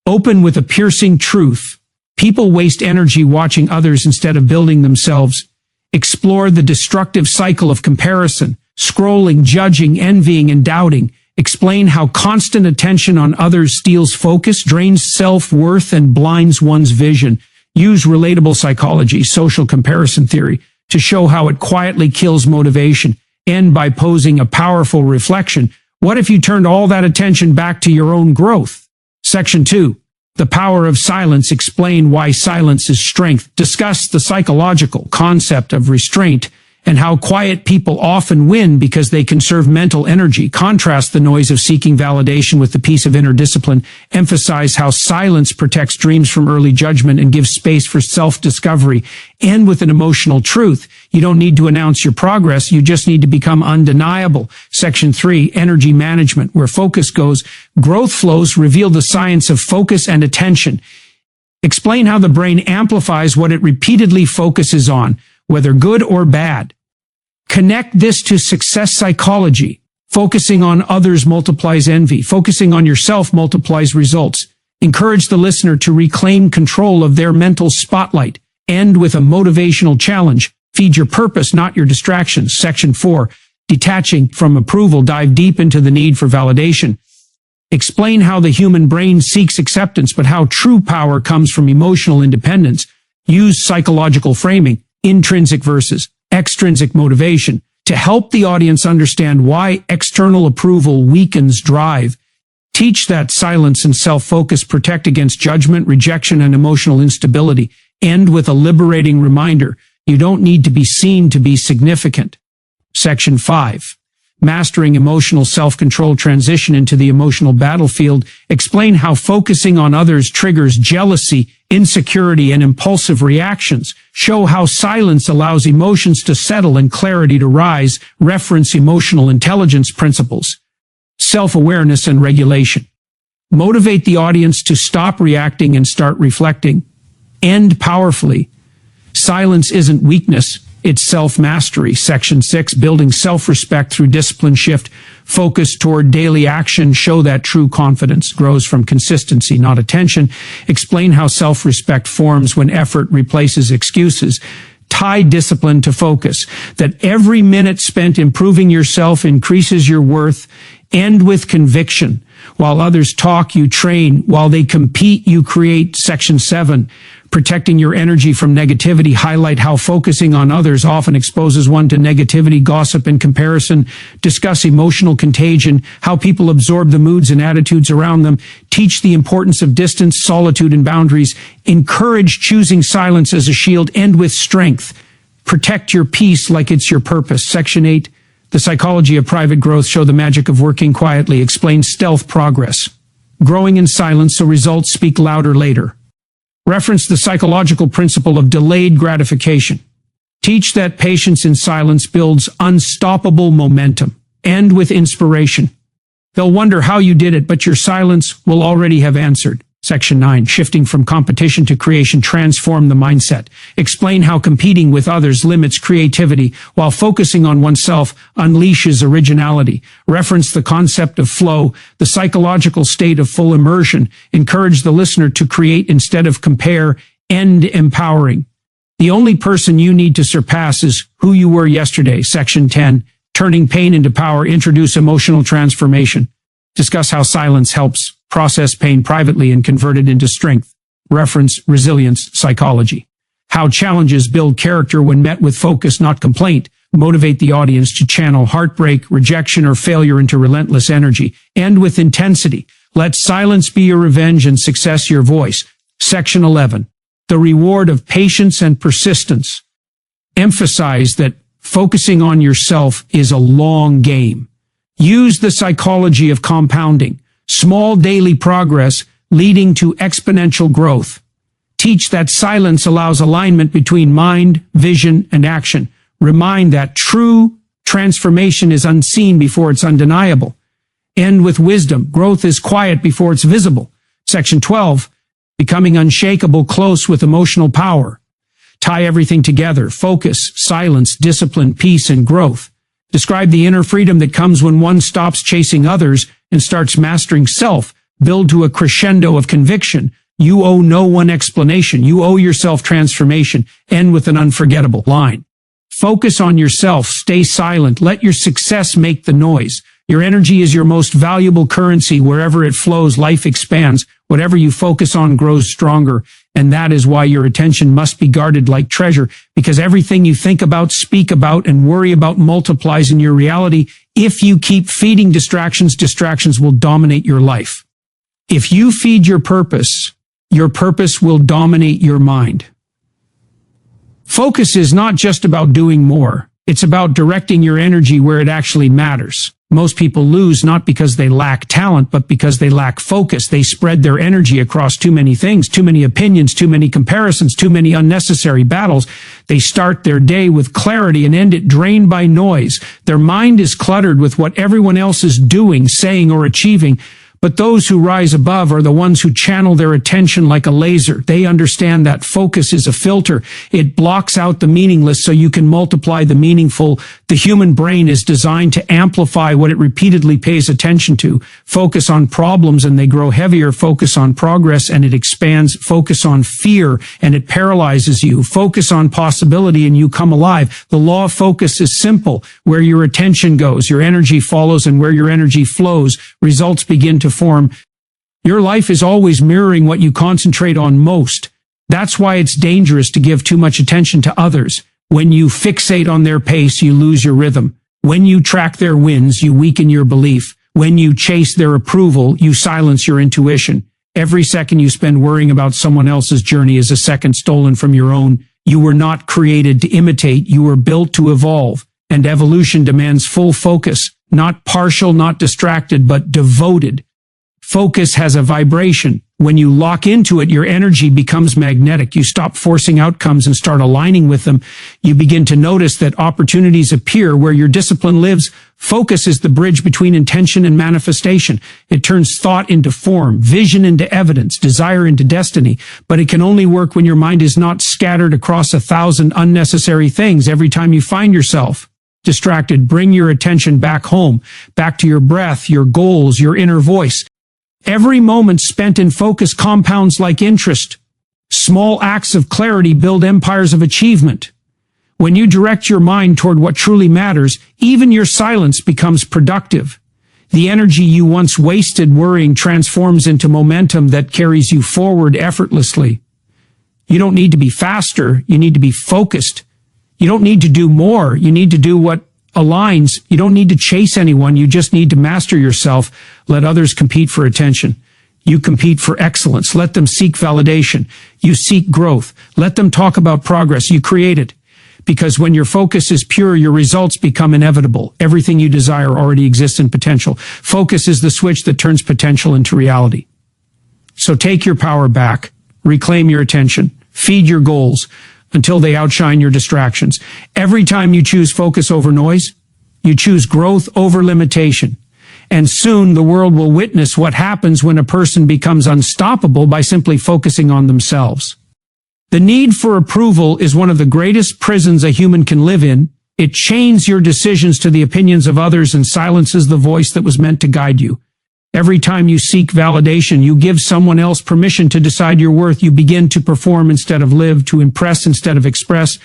Open with a piercing truth. People waste energy watching others instead of building themselves. Explore the destructive cycle of comparison, scrolling, judging, envying, and doubting. Explain how constant attention on others steals focus, drains self-worth, and blinds one's vision. Use relatable psychology, social comparison theory, to show how it quietly kills motivation. End by posing a powerful reflection. What if you turned all that attention back to your own growth? Section 2. The power of silence. Explain why silence is strength. Discuss the psychological concept of restraint and how quiet people often win because they conserve mental energy. Contrast the noise of seeking validation with the peace of inner discipline. Emphasize how silence protects dreams from early judgment and gives space for self-discovery. End with an emotional truth. You don't need to announce your progress, you just need to become undeniable. Section 3, energy management. Where focus goes, growth flows. Reveal the science of focus and attention. Explain how the brain amplifies what it repeatedly focuses on, whether good or bad. Connect this to success psychology. Focusing on others multiplies envy. Focusing on yourself multiplies results. Encourage the listener to reclaim control of their mental spotlight. End with a motivational challenge. Feed your purpose, not your distractions. Section 4. Detaching from approval. Dive deep into the need for validation. Explain how the human brain seeks acceptance, but how true power comes from emotional independence. Use psychological framing, intrinsic versus extrinsic motivation, to help the audience understand why external approval weakens drive. Teach that silence and self-focus protect against judgment, rejection, and emotional instability. End with a liberating reminder. You don't need to be seen to be significant. Section 5. Mastering emotional self-control. Transition into the emotional battlefield. Explain how focusing on others triggers jealousy, insecurity, and impulsive reactions. Show how silence allows emotions to settle and clarity to rise. Reference emotional intelligence principles. Self-awareness and regulation. Motivate the audience to stop reacting and start reflecting. End powerfully. Silence isn't weakness, it's self-mastery. Section 6. Building self-respect through discipline. Shift focus toward daily action. Show that true confidence grows from consistency, not attention. Explain how self-respect forms when effort replaces excuses. Tie discipline to focus, that every minute spent improving yourself increases your worth. End with conviction. While others talk, you train. While they compete, you create. Section 7. Protecting your energy from negativity. Highlight how focusing on others often exposes one to negativity, gossip, and comparison. Discuss emotional contagion, how people absorb the moods and attitudes around them. Teach the importance of distance, solitude, and boundaries. Encourage choosing silence as a shield. End with strength. Protect your peace like it's your purpose. Section 8. The psychology of private growth. Show the magic of working quietly. Explain stealth progress. Growing in silence so results speak louder later. Reference the psychological principle of delayed gratification. Teach that patience in silence builds unstoppable momentum. End with inspiration. They'll wonder how you did it, but your silence will already have answered. Section 9. Shifting from competition to creation. Transform the mindset. Explain how competing with others limits creativity, while focusing on oneself unleashes originality. Reference the concept of flow, the psychological state of full immersion. Encourage the listener to create instead of compare. End empowering. The only person you need to surpass is who you were yesterday. Section 10. Turning pain into power. Introduce emotional transformation. Discuss how silence helps process pain privately and convert it into strength. Reference resilience psychology. How challenges build character when met with focus, not complaint. Motivate the audience to channel heartbreak, rejection, or failure into relentless energy. End with intensity. Let silence be your revenge and success your voice. Section 11. The reward of patience and persistence. Emphasize that focusing on yourself is a long game. Use the psychology of compounding. Small daily progress leading to exponential growth. Teach that silence allows alignment between mind, vision, and action. Remind that true transformation is unseen before it's undeniable. End with wisdom. Growth is quiet before it's visible. Section 12. Becoming unshakable, close with emotional power. Tie everything together. Focus, silence, discipline, peace, and growth. Describe the inner freedom that comes when one stops chasing others and starts mastering self. build to a crescendo of conviction. You owe no one explanation. You owe yourself transformation. End with an unforgettable line. Focus on yourself. Stay silent. Let your success make the noise. Your energy is your most valuable currency. Wherever it flows, life expands. Whatever you focus on grows stronger. And that is why your attention must be guarded like treasure, because everything you think about, speak about, and worry about multiplies in your reality. If you keep feeding distractions, distractions will dominate your life. If you feed your purpose will dominate your mind. Focus is not just about doing more. It's about directing your energy where it actually matters. Most people lose not because they lack talent, but because they lack focus. They spread their energy across too many things, too many opinions, too many comparisons, too many unnecessary battles. They start their day with clarity and end it drained by noise. Their mind is cluttered with what everyone else is doing, saying, or achieving. But those who rise above are the ones who channel their attention like a laser. They understand that focus is a filter. It blocks out the meaningless so you can multiply the meaningful. The human brain is designed to amplify what it repeatedly pays attention to. Focus on problems and they grow heavier. Focus on progress and it expands. Focus on fear and it paralyzes you. Focus on possibility and you come alive. The law of focus is simple. Where your attention goes, your energy follows, and where your energy flows, results begin to form. Your life is always mirroring what you concentrate on most. That's why it's dangerous to give too much attention to others. When you fixate on their pace, you lose your rhythm. When you track their wins, you weaken your belief. When you chase their approval, you silence your intuition. Every second you spend worrying about someone else's journey is a second stolen from your own. You were not created to imitate. You were built to evolve. And evolution demands full focus, not partial, not distracted, but devoted. Focus has a vibration. When you lock into it, your energy becomes magnetic. You stop forcing outcomes and start aligning with them. You begin to notice that opportunities appear where your discipline lives. Focus is the bridge between intention and manifestation. It turns thought into form, vision into evidence, desire into destiny. But it can only work when your mind is not scattered across 1,000 unnecessary things. Every time you find yourself distracted, bring your attention back home, back to your breath, your goals, your inner voice. Every moment spent in focus compounds like interest. Small acts of clarity build empires of achievement. When you direct your mind toward what truly matters, even your silence becomes productive. The energy you once wasted worrying transforms into momentum that carries you forward effortlessly. You don't need to be faster, you need to be focused. You don't need to do more, you need to do what aligns. You don't need to chase anyone. You just need to master yourself. Let others compete for attention. You compete for excellence. Let them seek validation. You seek growth. Let them talk about progress. You create it. Because when your focus is pure, your results become inevitable. Everything you desire already exists in potential. Focus is the switch that turns potential into reality. So take your power back. Reclaim your attention. Feed your goals until they outshine your distractions. Every time you choose focus over noise, you choose growth over limitation. And soon the world will witness what happens when a person becomes unstoppable by simply focusing on themselves. The need for approval is one of the greatest prisons a human can live in. It chains your decisions to the opinions of others and silences the voice that was meant to guide you. Every time you seek validation, you give someone else permission to decide your worth. You begin to perform instead of live, to impress instead of express,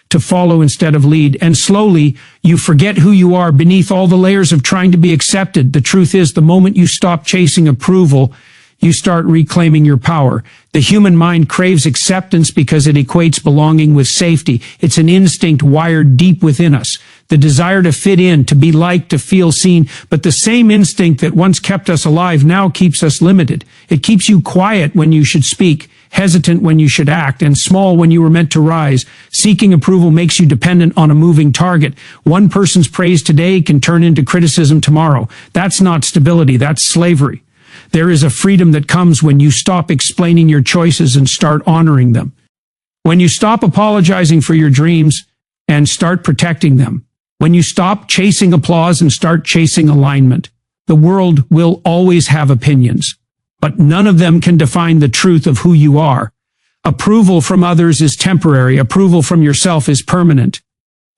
to follow instead of lead. And slowly, you forget who you are beneath all the layers of trying to be accepted. The truth is, the moment you stop chasing approval, you start reclaiming your power. The human mind craves acceptance because it equates belonging with safety. It's an instinct wired deep within us. The desire to fit in, to be liked, to feel seen. But the same instinct that once kept us alive now keeps us limited. It keeps you quiet when you should speak, hesitant when you should act, and small when you were meant to rise. Seeking approval makes you dependent on a moving target. One person's praise today can turn into criticism tomorrow. That's not stability, that's slavery. There is a freedom that comes when you stop explaining your choices and start honoring them. When you stop apologizing for your dreams and start protecting them. When you stop chasing applause and start chasing alignment. The world will always have opinions, but none of them can define the truth of who you are. Approval from others is temporary. Approval from yourself is permanent.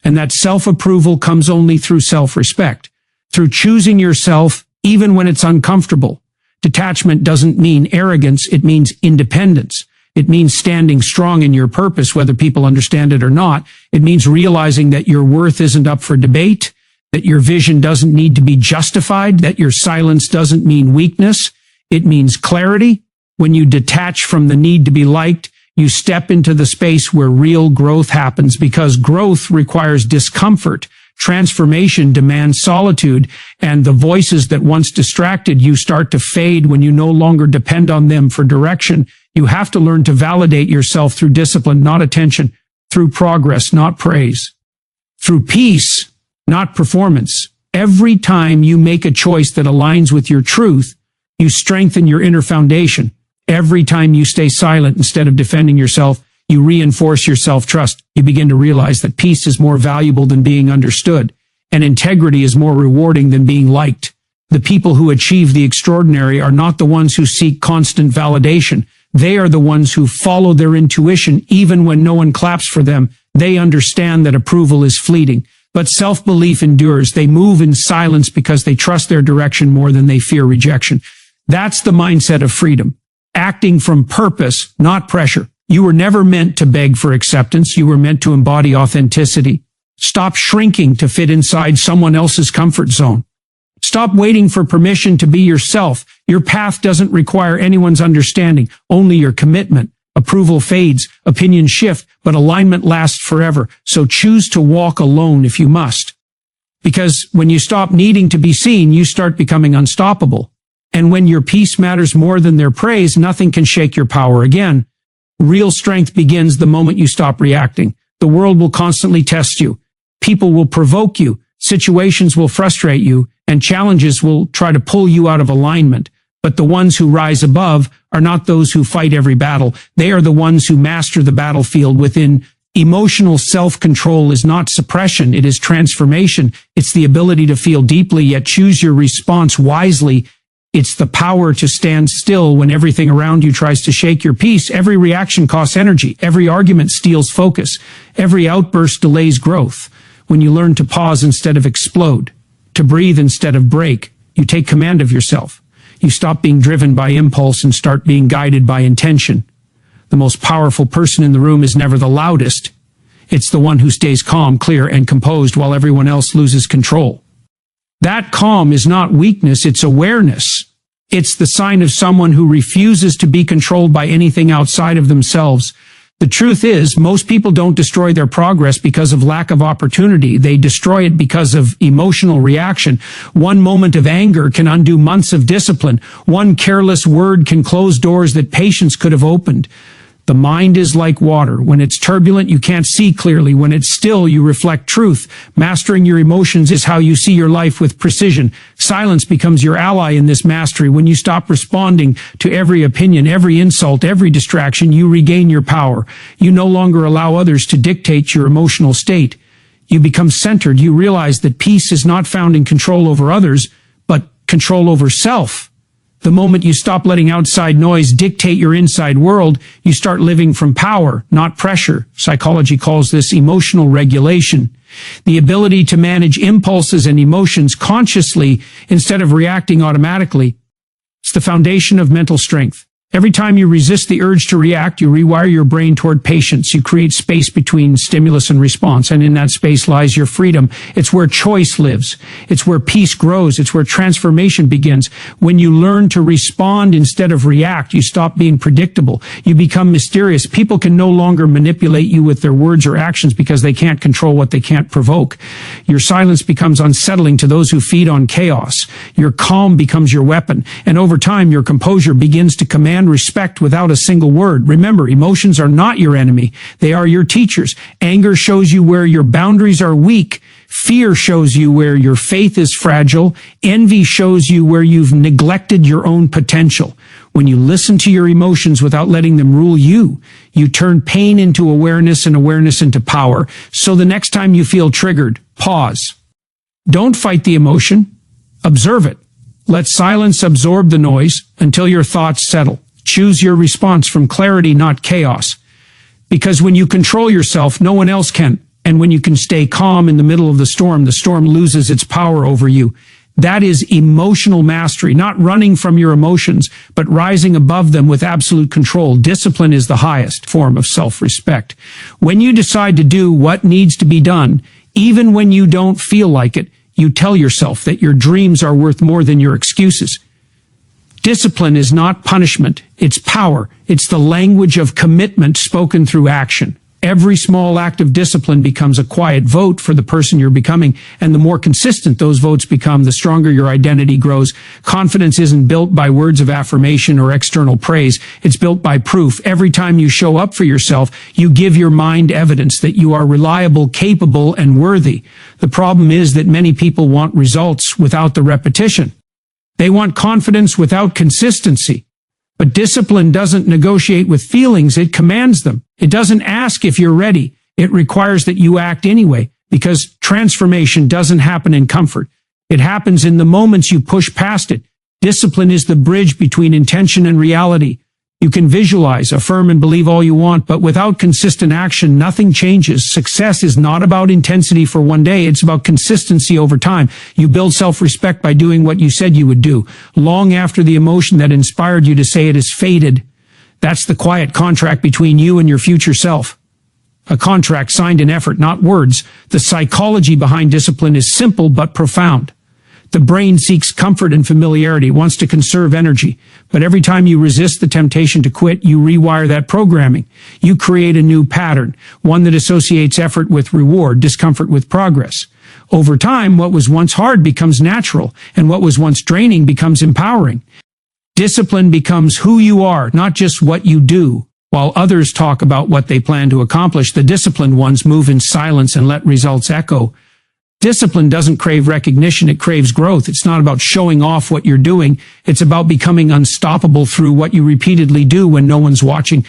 And that self-approval comes only through self-respect, through choosing yourself even when it's uncomfortable. Detachment doesn't mean arrogance, it means independence. It means standing strong in your purpose, whether people understand it or not. It means realizing that your worth isn't up for debate, that your vision doesn't need to be justified, that your silence doesn't mean weakness. It means clarity. When you detach from the need to be liked, you step into the space where real growth happens, because growth requires discomfort. Transformation demands solitude, and the voices that once distracted you start to fade when you no longer depend on them for direction. You have to learn to validate yourself through discipline, not attention, through progress, not praise, through peace, not performance. Every time you make a choice that aligns with your truth, you strengthen your inner foundation. Every time you stay silent instead of defending yourself, you reinforce your self-trust. You begin to realize that peace is more valuable than being understood, and integrity is more rewarding than being liked. The people who achieve the extraordinary are not the ones who seek constant validation. They are the ones who follow their intuition even when no one claps for them. They understand that approval is fleeting, but self-belief endures. They move in silence because they trust their direction more than they fear rejection. That's the mindset of freedom. Acting from purpose, not pressure. You were never meant to beg for acceptance. You were meant to embody authenticity. Stop shrinking to fit inside someone else's comfort zone. Stop waiting for permission to be yourself. Your path doesn't require anyone's understanding, only your commitment. Approval fades, opinions shift, but alignment lasts forever. So choose to walk alone if you must. Because when you stop needing to be seen, you start becoming unstoppable. And when your peace matters more than their praise, nothing can shake your power again. Real strength begins the moment you stop reacting. The world will constantly test you. People will provoke you. Situations will frustrate you, and challenges will try to pull you out of alignment. But the ones who rise above are not those who fight every battle. They are the ones who master the battlefield within. Emotional self-control is not suppression, it is transformation. It's the ability to feel deeply yet choose your response wisely. It's the power to stand still when everything around you tries to shake your peace. Every reaction costs energy. Every argument steals focus. Every outburst delays growth. When you learn to pause instead of explode, to breathe instead of break, you take command of yourself. You stop being driven by impulse and start being guided by intention. The most powerful person in the room is never the loudest. It's the one who stays calm, clear, and composed while everyone else loses control. That calm is not weakness, it's awareness. It's the sign of someone who refuses to be controlled by anything outside of themselves. The truth is, most people don't destroy their progress because of lack of opportunity. They destroy it because of emotional reaction. One moment of anger can undo months of discipline. One careless word can close doors that patience could have opened. The mind is like water. When it's turbulent, you can't see clearly. When it's still, you reflect truth. Mastering your emotions is how you see your life with precision. Silence becomes your ally in this mastery. When you stop responding to every opinion, every insult, every distraction, you regain your power. You no longer allow others to dictate your emotional state. You become centered. You realize that peace is not found in control over others, but control over self. The moment you stop letting outside noise dictate your inside world, you start living from power, not pressure. Psychology calls this emotional regulation. The ability to manage impulses and emotions consciously instead of reacting automatically. It's the foundation of mental strength. Every time you resist the urge to react, you rewire your brain toward patience. You create space between stimulus and response, and in that space lies your freedom. It's where choice lives. It's where peace grows. It's where transformation begins. When you learn to respond instead of react, you stop being predictable. You become mysterious. People can no longer manipulate you with their words or actions because they can't control what they can't provoke. Your silence becomes unsettling to those who feed on chaos. Your calm becomes your weapon, and over time, your composure begins to command respect without a single word. Remember, emotions are not your enemy. They are your teachers. Anger shows you where your boundaries are weak. Fear shows you where your faith is fragile. Envy shows you where you've neglected your own potential. When you listen to your emotions without letting them rule you, you turn pain into awareness and awareness into power. So the next time you feel triggered, pause. Don't fight the emotion. Observe it. Let silence absorb the noise until your thoughts settle. Choose your response from clarity, not chaos. Because when you control yourself, no one else can. And when you can stay calm in the middle of the storm loses its power over you. That is emotional mastery, not running from your emotions, but rising above them with absolute control. Discipline is the highest form of self-respect. When you decide to do what needs to be done, even when you don't feel like it, you tell yourself that your dreams are worth more than your excuses. Discipline is not punishment, it's power. It's the language of commitment spoken through action. Every small act of discipline becomes a quiet vote for the person you're becoming, and the more consistent those votes become, the stronger your identity grows. Confidence isn't built by words of affirmation or external praise. It's built by proof. Every time you show up for yourself, you give your mind evidence that you are reliable, capable, and worthy. The problem is that many people want results without the repetition. They want confidence without consistency. But discipline doesn't negotiate with feelings, it commands them. It doesn't ask if you're ready. It requires that you act anyway, because transformation doesn't happen in comfort. It happens in the moments you push past it. Discipline is the bridge between intention and reality. You can visualize, affirm, and believe all you want, but without consistent action, nothing changes. Success is not about intensity for one day. It's about consistency over time. You build self-respect by doing what you said you would do, long after the emotion that inspired you to say it has faded. That's the quiet contract between you and your future self. A contract signed in effort, not words. The psychology behind discipline is simple but profound. The brain seeks comfort and familiarity, wants to conserve energy. But every time you resist the temptation to quit, you rewire that programming. You create a new pattern, one that associates effort with reward, discomfort with progress. Over time, what was once hard becomes natural, and what was once draining becomes empowering. Discipline becomes who you are, not just what you do. While others talk about what they plan to accomplish, the disciplined ones move in silence and let results echo. Discipline doesn't crave recognition, it craves growth. It's not about showing off what you're doing. It's about becoming unstoppable through what you repeatedly do when no one's watching.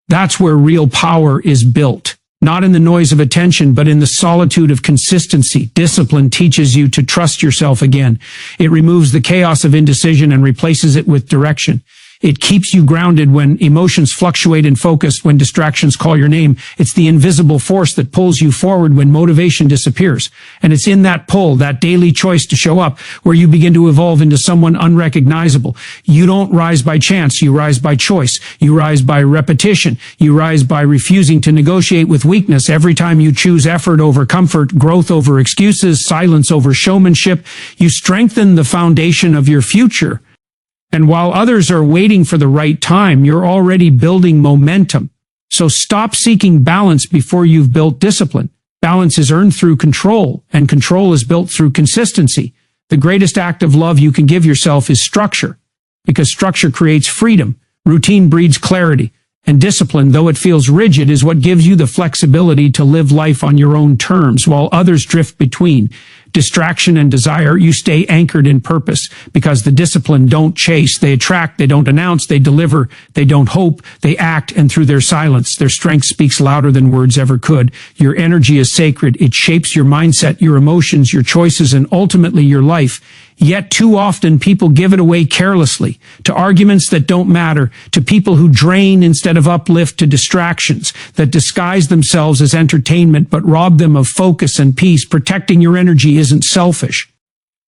That's where real power is built. Not in the noise of attention, but in the solitude of consistency. Discipline teaches you to trust yourself again. It removes the chaos of indecision and replaces it with direction. It keeps you grounded when emotions fluctuate and focused when distractions call your name. It's the invisible force that pulls you forward when motivation disappears. And it's in that pull, that daily choice to show up, where you begin to evolve into someone unrecognizable. You don't rise by chance, you rise by choice. You rise by repetition. You rise by refusing to negotiate with weakness. Every time you choose effort over comfort, growth over excuses, silence over showmanship, you strengthen the foundation of your future. And while others are waiting for the right time, you're already building momentum. So stop seeking balance before you've built discipline. Balance is earned through control, and control is built through consistency. The greatest act of love you can give yourself is structure, because structure creates freedom. Routine breeds clarity, and discipline, though it feels rigid, is what gives you the flexibility to live life on your own terms while others drift between. Distraction and desire, you stay anchored in purpose, because the disciplined don't chase, they attract, they don't announce, they deliver, they don't hope, they act, and through their silence, their strength speaks louder than words ever could. Your energy is sacred. It shapes your mindset, your emotions, your choices, and ultimately your life. Yet too often people give it away carelessly, to arguments that don't matter, to people who drain instead of uplift, to distractions that disguise themselves as entertainment but rob them of focus and peace. Protecting your energy isn't selfish.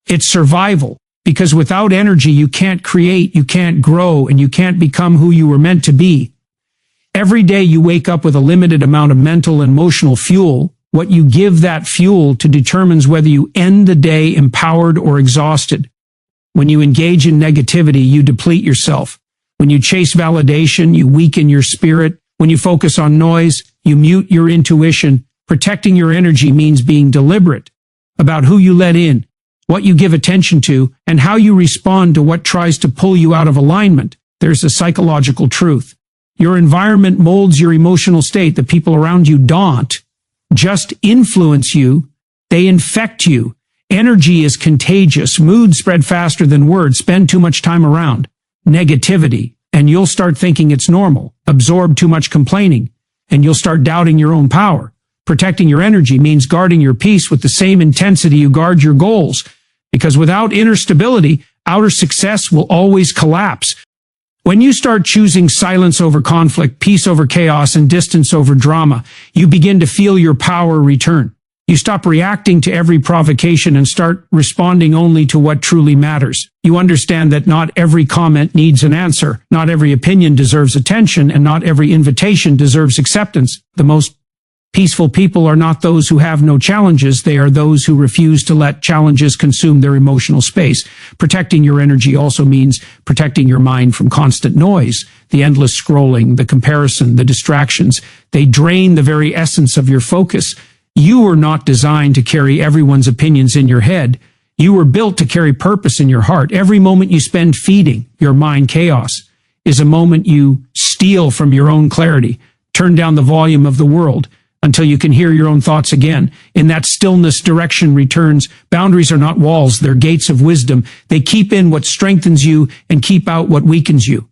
It's survival, because without energy you can't create, you can't grow, and you can't become who you were meant to be. Every day you wake up with a limited amount of mental and emotional fuel. What you give that fuel to determines whether you end the day empowered or exhausted. When you engage in negativity, you deplete yourself. When you chase validation, you weaken your spirit. When you focus on noise, you mute your intuition. Protecting your energy means being deliberate about who you let in, what you give attention to, and how you respond to what tries to pull you out of alignment. There's a psychological truth. Your environment molds your emotional state. The people around you don't just influence you, they infect you. Energy is contagious. Moods spread faster than words. Spend too much time around negativity, and you'll start thinking it's normal. Absorb too much complaining, and you'll start doubting your own power. Protecting your energy means guarding your peace with the same intensity you guard your goals, because without inner stability, outer success will always collapse. When you start choosing silence over conflict, peace over chaos, and distance over drama, you begin to feel your power return. You stop reacting to every provocation and start responding only to what truly matters. You understand that not every comment needs an answer, not every opinion deserves attention, and not every invitation deserves acceptance. The most peaceful people are not those who have no challenges, they are those who refuse to let challenges consume their emotional space. Protecting your energy also means protecting your mind from constant noise. The endless scrolling, the comparison, the distractions, they drain the very essence of your focus. You were not designed to carry everyone's opinions in your head. You were built to carry purpose in your heart. Every moment you spend feeding your mind chaos is a moment you steal from your own clarity. Turn down the volume of the world until you can hear your own thoughts again. In that stillness, direction returns. Boundaries are not walls, they're gates of wisdom. They keep in what strengthens you and keep out what weakens you.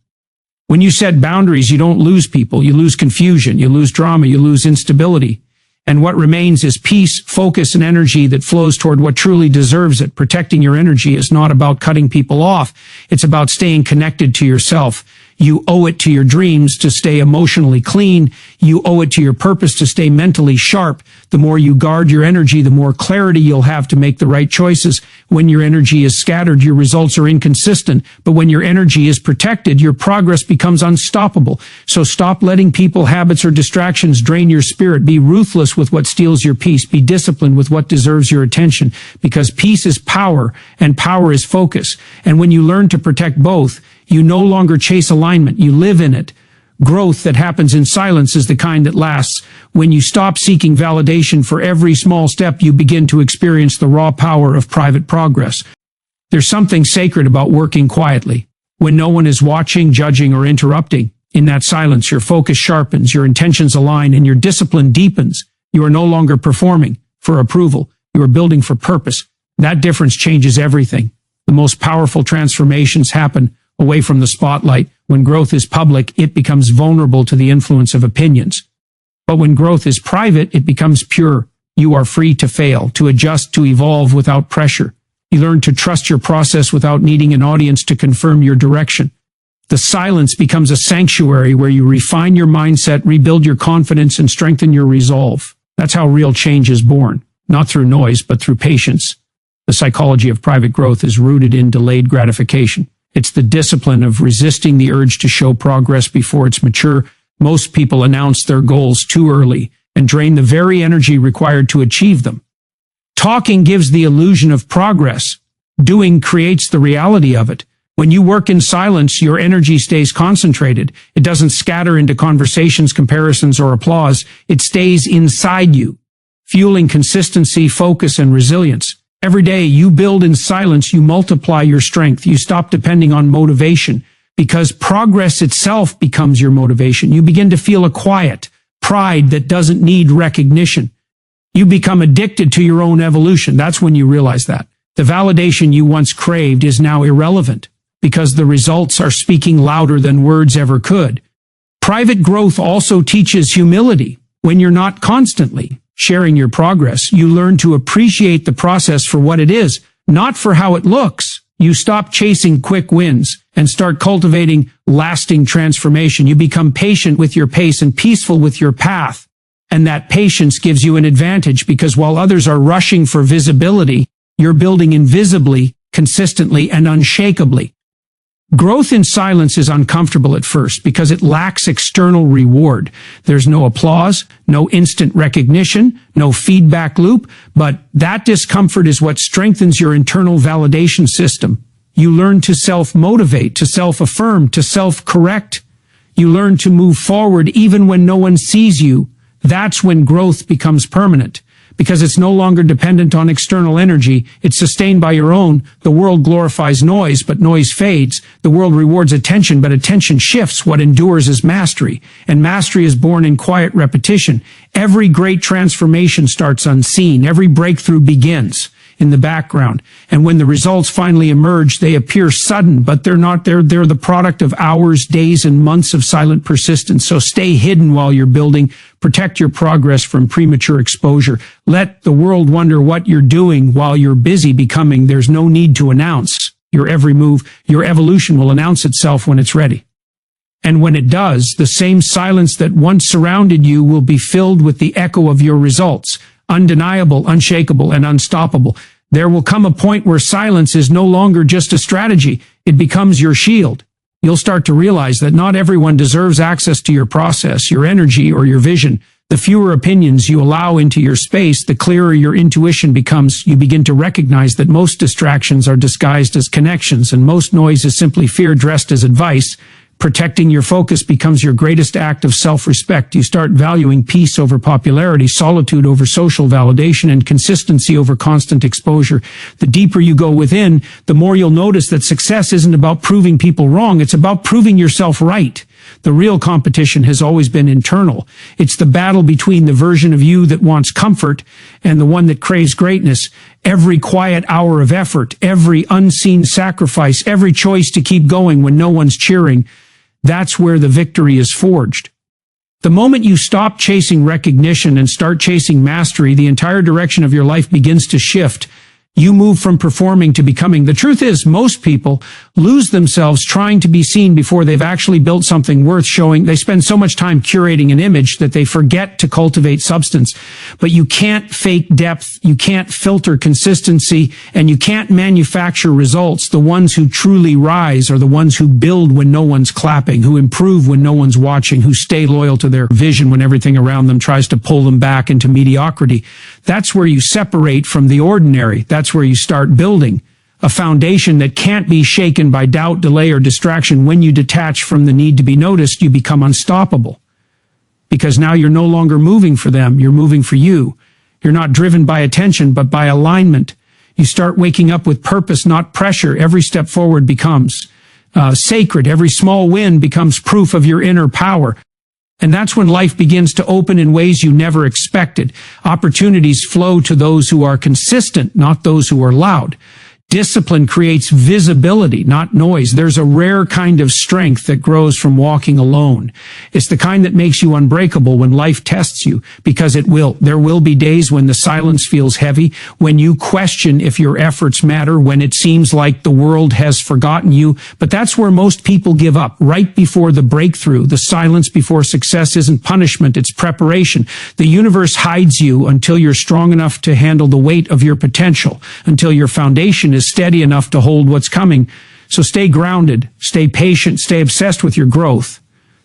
When you set boundaries, you don't lose people, you lose confusion, you lose drama, you lose instability. And what remains is peace, focus, and energy that flows toward what truly deserves it. Protecting your energy is not about cutting people off. It's about staying connected to yourself. You owe it to your dreams to stay emotionally clean. You owe it to your purpose to stay mentally sharp. The more you guard your energy, the more clarity you'll have to make the right choices. When your energy is scattered, your results are inconsistent. But when your energy is protected, your progress becomes unstoppable. So stop letting people, habits, or distractions drain your spirit. Be ruthless with what steals your peace. Be disciplined with what deserves your attention. Because peace is power, and power is focus. And when you learn to protect both, you no longer chase alignment, you live in it. Growth that happens in silence is the kind that lasts. When you stop seeking validation for every small step, you begin to experience the raw power of private progress. There's something sacred about working quietly, when no one is watching, judging, or interrupting. In that silence, your focus sharpens, your intentions align, and your discipline deepens. You are no longer performing for approval. You are building for purpose. That difference changes everything. The most powerful transformations happen away from the spotlight. When growth is public, it becomes vulnerable to the influence of opinions. But when growth is private, it becomes pure. You are free to fail, to adjust, to evolve without pressure. You learn to trust your process without needing an audience to confirm your direction. The silence becomes a sanctuary where you refine your mindset, rebuild your confidence, and strengthen your resolve. That's how real change is born, not through noise, but through patience. The psychology of private growth is rooted in delayed gratification. It's the discipline of resisting the urge to show progress before it's mature. Most people announce their goals too early and drain the very energy required to achieve them. Talking gives the illusion of progress. Doing creates the reality of it. When you work in silence, your energy stays concentrated. It doesn't scatter into conversations, comparisons, or applause. It stays inside you, fueling consistency, focus, and resilience. Every day you build in silence, you multiply your strength. You stop depending on motivation because progress itself becomes your motivation. You begin to feel a quiet pride that doesn't need recognition. You become addicted to your own evolution. That's when you realize that. The validation you once craved is now irrelevant because the results are speaking louder than words ever could. Private growth also teaches humility. When you're not constantly sharing your progress, you learn to appreciate the process for what it is, not for how it looks. You stop chasing quick wins and start cultivating lasting transformation. You become patient with your pace and peaceful with your path. And that patience gives you an advantage because while others are rushing for visibility, you're building invisibly, consistently, and unshakably. Growth in silence is uncomfortable at first because it lacks external reward. There's no applause, no instant recognition, no feedback loop, but that discomfort is what strengthens your internal validation system. You learn to self-motivate, to self-affirm, to self-correct. You learn to move forward even when no one sees you. That's when growth becomes permanent. Because it's no longer dependent on external energy, it's sustained by your own. The world glorifies noise, but noise fades. The world rewards attention, but attention shifts. What endures is mastery, and mastery is born in quiet repetition. Every great transformation starts unseen. Every breakthrough begins in the background. And when the results finally emerge, they appear sudden, but they're not there. They're the product of hours, days, and months of silent persistence. So stay hidden while you're building. Protect your progress from premature exposure. Let the world wonder what you're doing while you're busy becoming. There's no need to announce your every move. Your evolution will announce itself when it's ready. And when it does, the same silence that once surrounded you will be filled with the echo of your results. undeniable, unshakable, and unstoppable. There will come a point where silence is no longer just a strategy. It becomes your shield. You'll start to realize that not everyone deserves access to your process, your energy, or your vision. The fewer opinions you allow into your space, the clearer your intuition becomes. You begin to recognize that most distractions are disguised as connections, and most noise is simply fear dressed as advice. Protecting your focus becomes your greatest act of self-respect. You start valuing peace over popularity, solitude over social validation, and consistency over constant exposure. The deeper you go within, the more you'll notice that success isn't about proving people wrong. It's about proving yourself right. The real competition has always been internal. It's the battle between the version of you that wants comfort and the one that craves greatness. Every quiet hour of effort, every unseen sacrifice, every choice to keep going when no one's cheering, that's where the victory is forged. The moment you stop chasing recognition and start chasing mastery, the entire direction of your life begins to shift. You move from performing to becoming. The truth is, most people lose themselves trying to be seen before they've actually built something worth showing. They spend so much time curating an image that they forget to cultivate substance. But you can't fake depth, you can't filter consistency, and you can't manufacture results. The ones who truly rise are the ones who build when no one's clapping, who improve when no one's watching, who stay loyal to their vision when everything around them tries to pull them back into mediocrity. That's where you separate from the ordinary. That's where you start building a foundation that can't be shaken by doubt, delay, or distraction. When you detach from the need to be noticed, you become unstoppable. Because now you're no longer moving for them, you're moving for you. You're not driven by attention, but by alignment. You start waking up with purpose, not pressure. Every step forward becomes sacred. Every small win becomes proof of your inner power. And that's when life begins to open in ways you never expected. Opportunities flow to those who are consistent, not those who are loud. Discipline creates visibility, not noise. There's a rare kind of strength that grows from walking alone. It's the kind that makes you unbreakable when life tests you, because it will. There will be days when the silence feels heavy, when you question if your efforts matter, when it seems like the world has forgotten you. But that's where most people give up, right before the breakthrough. The silence before success isn't punishment, it's preparation. The universe hides you until you're strong enough to handle the weight of your potential, until your foundation is steady enough to hold what's coming. So stay grounded, stay patient, stay obsessed with your growth.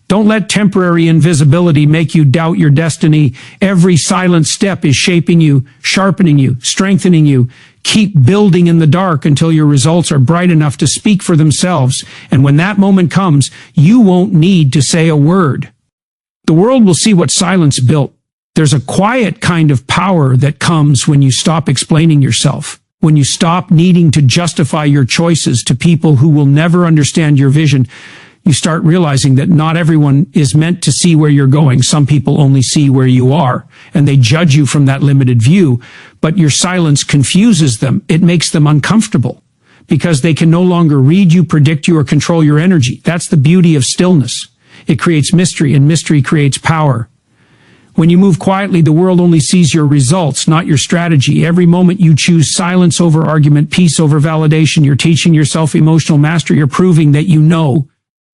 Don't let temporary invisibility make you doubt your destiny. Every silent step is shaping you, sharpening you, strengthening you. Keep building in the dark until your results are bright enough to speak for themselves. And when that moment comes, you won't need to say a word. The world will see what silence built. There's a quiet kind of power that comes when you stop explaining yourself. When you stop needing to justify your choices to people who will never understand your vision, you start realizing that not everyone is meant to see where you're going. Some people only see where you are, and they judge you from that limited view. But your silence confuses them. It makes them uncomfortable because they can no longer read you, predict you, or control your energy. That's the beauty of stillness. It creates mystery, and mystery creates power. When you move quietly, the world only sees your results, not your strategy. Every moment you choose silence over argument, peace over validation, you're teaching yourself emotional mastery. You're proving that you no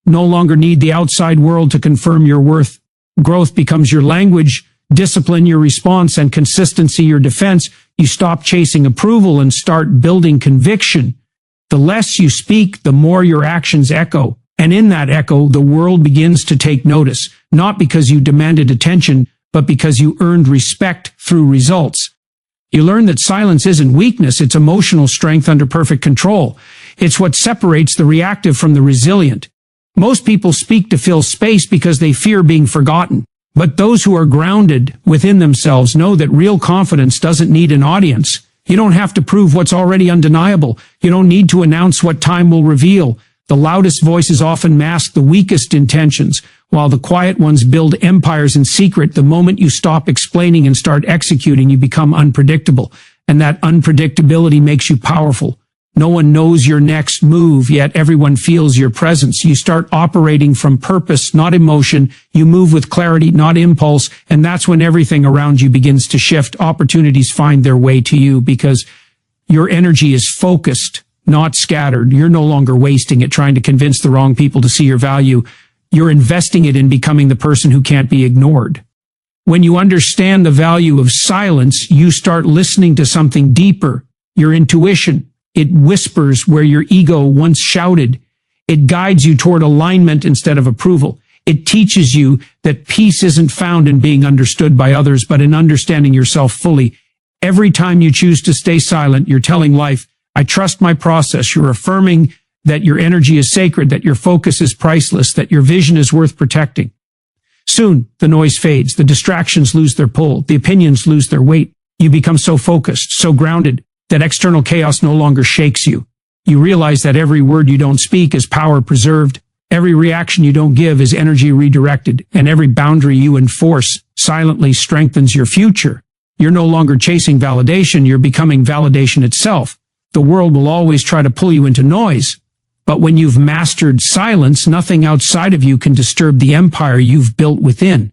longer need the outside world to confirm your worth. Growth becomes your language, discipline your response, and consistency your defense. You stop chasing approval and start building conviction. The less you speak, the more your actions echo. And in that echo, the world begins to take notice, not because you demanded attention, but because you earned respect through results. You learn that silence isn't weakness, it's emotional strength under perfect control. It's what separates the reactive from the resilient. Most people speak to fill space because they fear being forgotten. But those who are grounded within themselves know that real confidence doesn't need an audience. You don't have to prove what's already undeniable. You don't need to announce what time will reveal. The loudest voices often mask the weakest intentions, while the quiet ones build empires in secret. The moment you stop explaining and start executing, you become unpredictable. And that unpredictability makes you powerful. No one knows your next move, yet everyone feels your presence. You start operating from purpose, not emotion. You move with clarity, not impulse. And that's when everything around you begins to shift. Opportunities find their way to you because your energy is focused, not scattered. You're no longer wasting it trying to convince the wrong people to see your value. You're investing it in becoming the person who can't be ignored. When you understand the value of silence, you start listening to something deeper, your intuition. It whispers where your ego once shouted. It guides you toward alignment instead of approval. It teaches you that peace isn't found in being understood by others, but in understanding yourself fully. Every time you choose to stay silent, you're telling life, I trust my process. You're affirming that your energy is sacred, that your focus is priceless, that your vision is worth protecting. Soon, the noise fades, the distractions lose their pull, the opinions lose their weight. You become so focused, so grounded, that external chaos no longer shakes you. You realize that every word you don't speak is power preserved, every reaction you don't give is energy redirected, and every boundary you enforce silently strengthens your future. You're no longer chasing validation, you're becoming validation itself. The world will always try to pull you into noise, but when you've mastered silence, nothing outside of you can disturb the empire you've built within.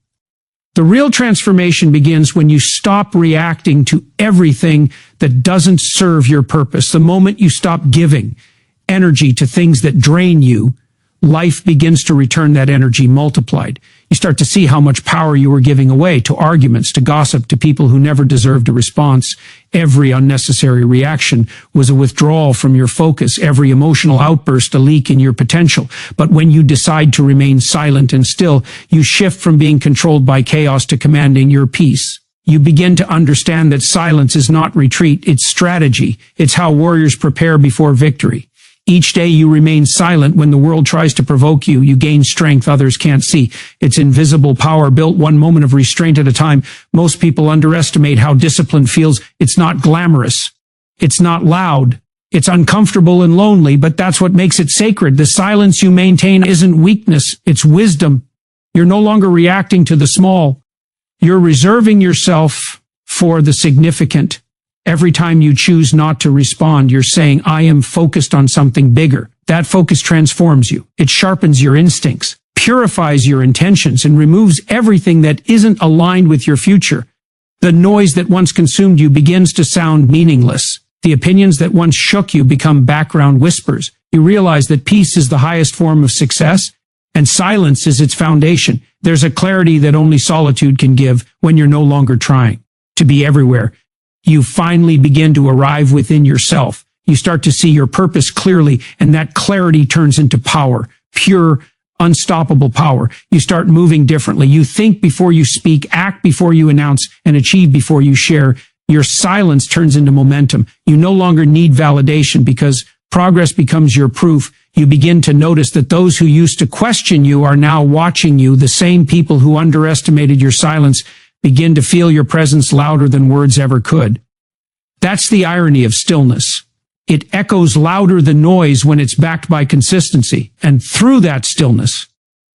The real transformation begins when you stop reacting to everything that doesn't serve your purpose. The moment you stop giving energy to things that drain you, life begins to return that energy multiplied. You start to see how much power you were giving away to arguments, to gossip, to people who never deserved a response. Every unnecessary reaction was a withdrawal from your focus, every emotional outburst a leak in your potential. But when you decide to remain silent and still, you shift from being controlled by chaos to commanding your peace. You begin to understand that silence is not retreat, it's strategy. It's how warriors prepare before victory. Each day you remain silent when the world tries to provoke you. You gain strength others can't see. It's invisible power built one moment of restraint at a time. Most people underestimate how discipline feels. It's not glamorous. It's not loud. It's uncomfortable and lonely, but that's what makes it sacred. The silence you maintain isn't weakness. It's wisdom. You're no longer reacting to the small. You're reserving yourself for the significant. Every time you choose not to respond, you're saying, I am focused on something bigger. That focus transforms you. It sharpens your instincts, purifies your intentions, and removes everything that isn't aligned with your future. The noise that once consumed you begins to sound meaningless. The opinions that once shook you become background whispers. You realize that peace is the highest form of success, and silence is its foundation. There's a clarity that only solitude can give when you're no longer trying to be everywhere. You finally begin to arrive within yourself. You start to see your purpose clearly, and that clarity turns into power, pure, unstoppable power. You start moving differently. You think before you speak, act before you announce, and achieve before you share. Your silence turns into momentum. You no longer need validation because progress becomes your proof. You begin to notice that those who used to question you are now watching you. The same people who underestimated your silence begin to feel your presence louder than words ever could. That's the irony of stillness. It echoes louder than noise when it's backed by consistency. And through that stillness,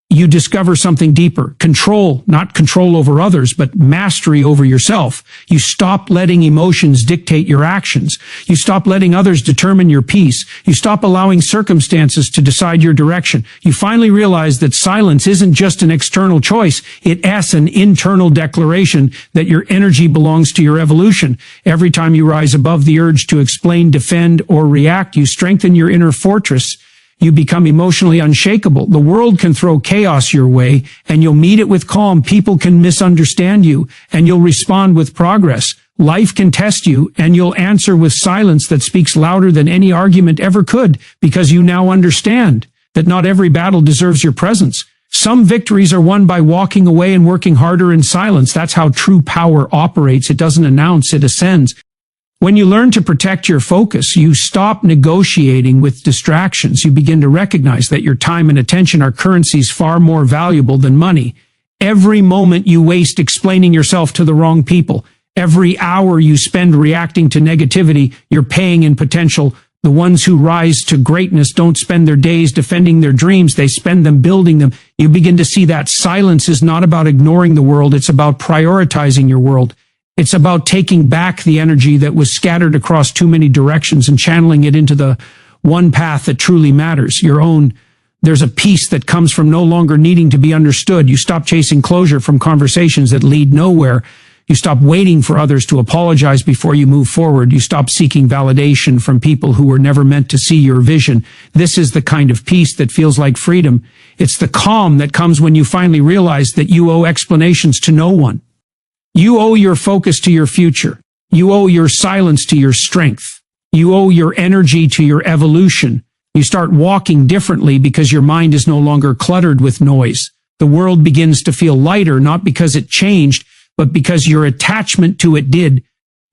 you discover something deeper. Control, not control over others, but mastery over yourself. You stop letting emotions dictate your actions. You stop letting others determine your peace. You stop allowing circumstances to decide your direction. You finally realize that silence isn't just an external choice. It's an internal declaration that your energy belongs to your evolution. Every time you rise above the urge to explain, defend, or react, you strengthen your inner fortress. You become emotionally unshakable. The world can throw chaos your way, and you'll meet it with calm. People can misunderstand you, and you'll respond with progress. Life can test you, and you'll answer with silence that speaks louder than any argument ever could, because you now understand that not every battle deserves your presence. Some victories are won by walking away and working harder in silence. That's how true power operates. It doesn't announce, it ascends. When you learn to protect your focus, you stop negotiating with distractions. You begin to recognize that your time and attention are currencies far more valuable than money. Every moment you waste explaining yourself to the wrong people, every hour you spend reacting to negativity, you're paying in potential. The ones who rise to greatness don't spend their days defending their dreams, they spend them building them. You begin to see that silence is not about ignoring the world, it's about prioritizing your world. It's about taking back the energy that was scattered across too many directions and channeling it into the one path that truly matters, your own. There's a peace that comes from no longer needing to be understood. You stop chasing closure from conversations that lead nowhere. You stop waiting for others to apologize before you move forward. You stop seeking validation from people who were never meant to see your vision. This is the kind of peace that feels like freedom. It's the calm that comes when you finally realize that you owe explanations to no one. You owe your focus to your future. You owe your silence to your strength. You owe your energy to your evolution. You start walking differently because your mind is no longer cluttered with noise. The world begins to feel lighter, not because it changed, but because your attachment to it did.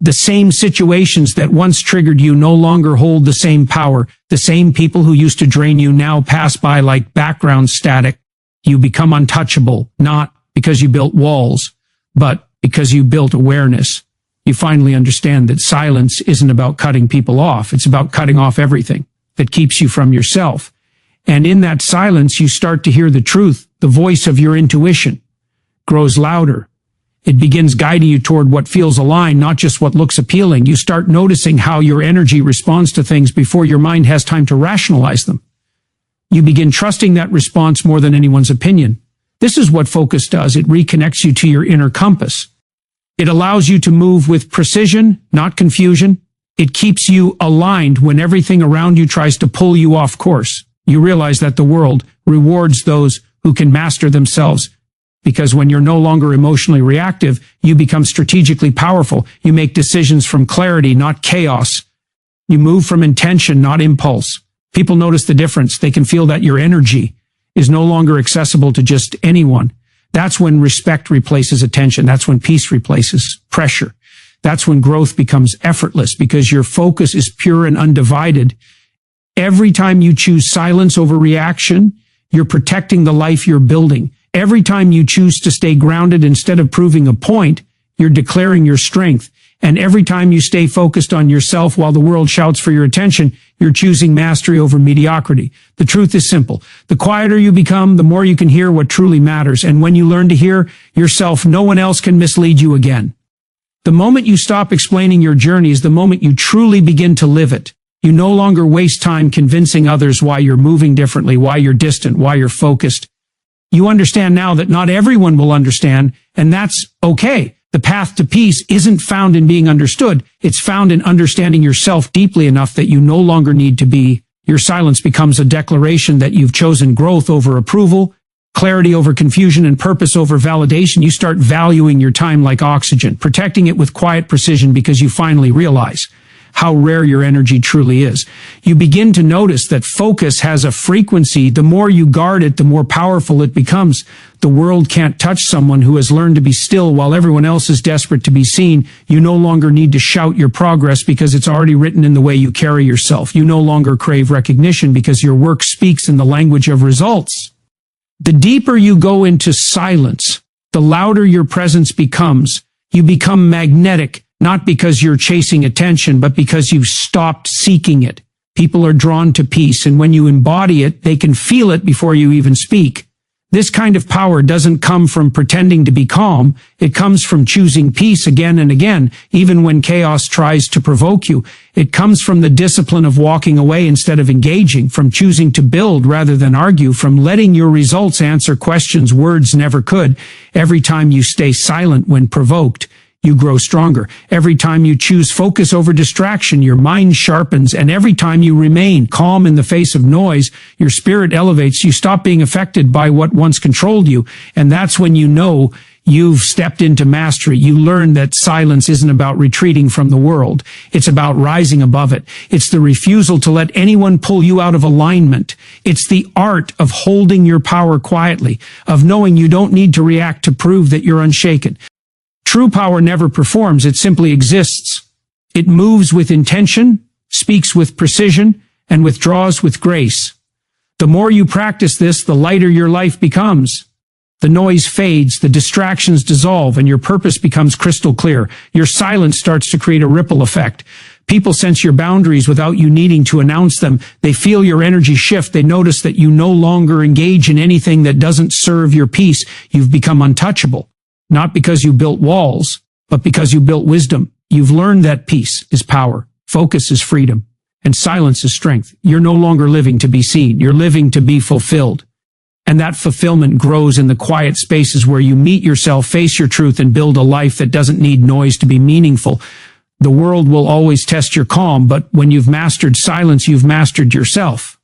The same situations that once triggered you no longer hold the same power. The same people who used to drain you now pass by like background static. You become untouchable, not because you built walls, but because you built awareness. You finally understand that silence isn't about cutting people off. It's about cutting off everything that keeps you from yourself. And in that silence, you start to hear the truth. The voice of your intuition grows louder. It begins guiding you toward what feels aligned, not just what looks appealing. You start noticing how your energy responds to things before your mind has time to rationalize them. You begin trusting that response more than anyone's opinion. This is what focus does. It reconnects you to your inner compass. It allows you to move with precision, not confusion. It keeps you aligned when everything around you tries to pull you off course. You realize that the world rewards those who can master themselves. Because when you're no longer emotionally reactive, you become strategically powerful. You make decisions from clarity, not chaos. You move from intention, not impulse. People notice the difference. They can feel that your energy is no longer accessible to just anyone. That's when respect replaces attention. That's when peace replaces pressure. That's when growth becomes effortless because your focus is pure and undivided. Every time you choose silence over reaction, you're protecting the life you're building. Every time you choose to stay grounded instead of proving a point, you're declaring your strength. And every time you stay focused on yourself while the world shouts for your attention, you're choosing mastery over mediocrity. The truth is simple. The quieter you become, the more you can hear what truly matters. And when you learn to hear yourself, no one else can mislead you again. The moment you stop explaining your journey is the moment you truly begin to live it. You no longer waste time convincing others why you're moving differently, why you're distant, why you're focused. You understand now that not everyone will understand, and that's okay. The path to peace isn't found in being understood. It's found in understanding yourself deeply enough that you no longer need to be. Your silence becomes a declaration that you've chosen growth over approval, clarity over confusion, and purpose over validation. You start valuing your time like oxygen, protecting it with quiet precision because you finally realize how rare your energy truly is. You begin to notice that focus has a frequency. The more you guard it, the more powerful it becomes. The world can't touch someone who has learned to be still while everyone else is desperate to be seen. You no longer need to shout your progress because it's already written in the way you carry yourself. You no longer crave recognition because your work speaks in the language of results. The deeper you go into silence, the louder your presence becomes. You become magnetic. Not because you're chasing attention, but because you've stopped seeking it. People are drawn to peace, and when you embody it, they can feel it before you even speak. This kind of power doesn't come from pretending to be calm. It comes from choosing peace again and again, even when chaos tries to provoke you. It comes from the discipline of walking away instead of engaging, from choosing to build rather than argue, from letting your results answer questions words never could. Every time you stay silent when provoked, you grow stronger. Every time you choose focus over distraction, your mind sharpens, and every time you remain calm in the face of noise, your spirit elevates. You stop being affected by what once controlled you, and that's when you know you've stepped into mastery. You learn that silence isn't about retreating from the world. It's about rising above it. It's the refusal to let anyone pull you out of alignment. It's the art of holding your power quietly, of knowing you don't need to react to prove that you're unshaken. True power never performs, it simply exists. It moves with intention, speaks with precision, and withdraws with grace. The more you practice this, the lighter your life becomes. The noise fades, the distractions dissolve, and your purpose becomes crystal clear. Your silence starts to create a ripple effect. People sense your boundaries without you needing to announce them. They feel your energy shift. They notice that you no longer engage in anything that doesn't serve your peace. You've become untouchable. Not because you built walls, but because you built wisdom. You've learned that peace is power, focus is freedom, and silence is strength. You're no longer living to be seen. You're living to be fulfilled. And that fulfillment grows in the quiet spaces where you meet yourself, face your truth, and build a life that doesn't need noise to be meaningful. The world will always test your calm, but when you've mastered silence, you've mastered yourself.